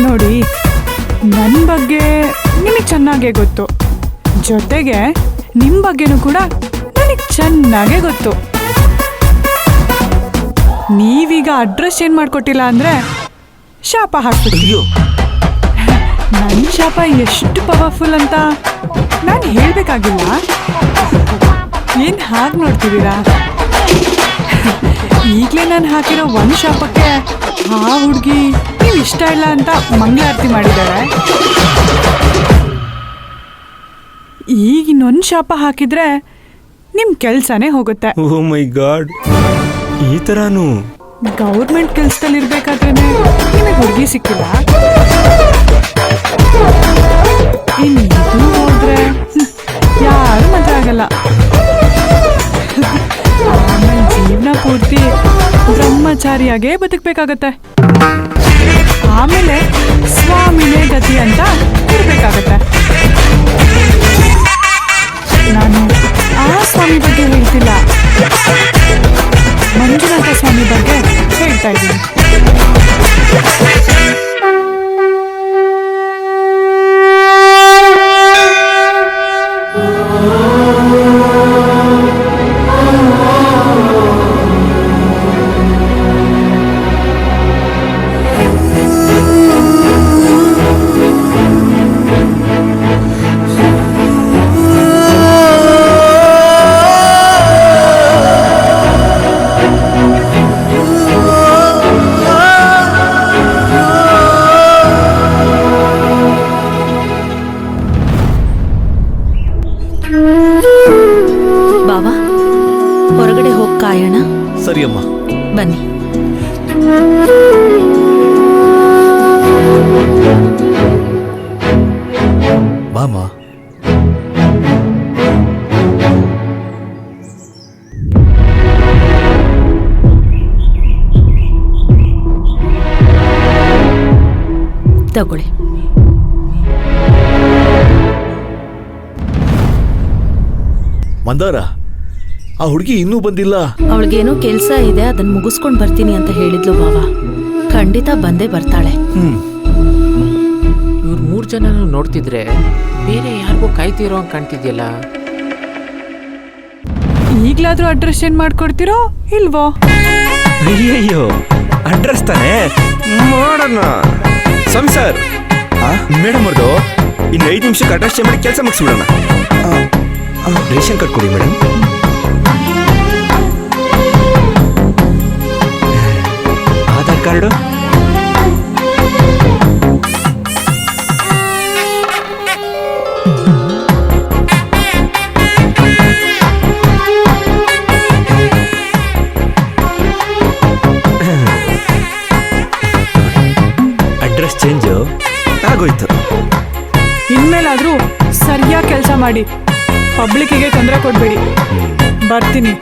ನೋಡಿ, ನನ್ನ ಬಗ್ಗೆ ನಿಮಗೆ ಚೆನ್ನಾಗೇ ಗೊತ್ತು, ಜೊತೆಗೆ ನಿಮ್ಮ ಬಗ್ಗೆನೂ ಕೂಡ ನನಗೆ ಚೆನ್ನಾಗೇ ಗೊತ್ತು. ನೀವೀಗ ಅಡ್ರೆಸ್ ಚೇಂಜ್ ಮಾಡ್ಕೊಟ್ಟಿಲ್ಲ ಅಂದರೆ ಶಾಪ ಹಾಕ್ಬಿಟ್ಟು. ನನ್ನ ಶಾಪ ಎಷ್ಟು ಪವರ್ಫುಲ್ ಅಂತ ನಾನು ಹೇಳಬೇಕಾಗಿಲ್ಲ. ಏನು ಹಾಗೆ ನೋಡ್ತಿದ್ದೀರಾ? ಈಗಲೇ ನಾನು ಹಾಕಿರೋ ಒಂದು ಶಾಪಕ್ಕೆ ಆ ಹುಡುಗಿ ನೀವು ಇಷ್ಟ ಇಲ್ಲ ಅಂತ ಮಂಗಳಾರತಿ ಮಾಡಿದ್ದಾರೆ. ಈಗ ಇನ್ನೊಂದು ಶಾಪ ಹಾಕಿದ್ರೆ ನಿಮ್ಮ ಕೆಲಸನೇ ಹೋಗುತ್ತೆ. ಓ ಮೈ ಗಾಡ್, ಈ ಥರನೂ? ಗೌರ್ಮೆಂಟ್ ಕೆಲಸದಲ್ಲಿ ಇರ್ಬೇಕಾದ್ರೆ ನಿಮಗೆ ಹುಡುಗಿ ಸಿಕ್ಕಿಲ್ಲ, ಇನ್ನಿದು ಹೋದ್ರೆ ಯಾರು ಮದುವೆ ಆಗಲ್ಲ. ಆಮೇಲೆ ಜೀವನ ಪೂರ್ತಿ ಬ್ರಹ್ಮಚಾರಿಯಾಗೇ ಬದುಕಬೇಕಾಗತ್ತೆ. ಆಮೇಲೆ ಸ್ವಾಮಿನೇ ಗತಿ ಅಂತ ಇರಬೇಕಾಗತ್ತೆ. ನಾನು ಆ ಸ್ವಾಮಿ ಬಗ್ಗೆ ಹೇಳ್ತಿಲ್ಲ, ಮಂಜುನಾಥ ಸ್ವಾಮಿ ಬಗ್ಗೆ ಹೇಳ್ತಾ ಇದ್ದೀನಿ. ಬಾವಾ, ಹೊರಗಡೆ ಹೋಗಿ ಕಾಯೋಣ. ಸರಿ ಅಮ್ಮ, ಬನ್ನಿ. ಬಾಮ. ತಗೊಳ್ಳಿ. ಮಂದಾರ, ಆ ಹುಡುಗಿ ಇನ್ನೂ ಬಂದಿಲ್ಲ. ಅವಳಿಗೇನೋ ಕೆಲ್ಸ ಇದೆ, ಅದನ್ನ ಮುಗಿಸ್ಕೊಂಡ್ ಬರ್ತೀನಿ ಅಂತ ಹೇಳಿದ್ಲು ಬಾವ. ಖಂಡಿತ ಬಂದೇ ಬರ್ತಾಳೆ. ಇವ್ರು 3 ಜನ ನೋಡ್ತಿದ್ರೆ ಬೇರೆ ಯಾರಿಗೂ ಕಾಯ್ತಿರೋ ಹಂಗೆ ಕಾಣ್ತಿದ್ಯಲ್ಲ. ಈಗ್ಲಾದ್ರೂ ಅಡ್ರೆಸ್ ಚೇಂಜ್ ಮಾಡ್ಕೊಡ್ತಿರೋ ಇಲ್ವೋ? ಅಯ್ಯಯ್ಯೋ, ಅಡ್ರೆಸ್ ತಾನೇ ಮಾಡೋಣ. ಸಂಸಾರ್ ಮೇಡಮ್ ಅವ್ರದ್ದು ಇನ್ನು 5 ನಿಮಿಷಕ್ಕೆ ಅಡ್ರೆಸ್ ಚೇಂಜ್ ಮಾಡಿ ಕೆಲಸ ಮುಗಿಸ್ಬಿಡೋಣ. ರೇಷನ್ ಕಾರ್ಡ್ ಕೊಡಿ madam. Aadhaar card. Address change ಆಗೋಯ್ತು. ಇನ್ಮೇಲಾದ್ರೂ ಸರಿಯಾಗಿ ಕೆಲಸ ಮಾಡಿ, ಪಬ್ಲಿಕ್ಕಿಗೆ ತೊಂದರೆ ಕೊಡಬೇಡಿ. ಬರ್ತೀನಿ.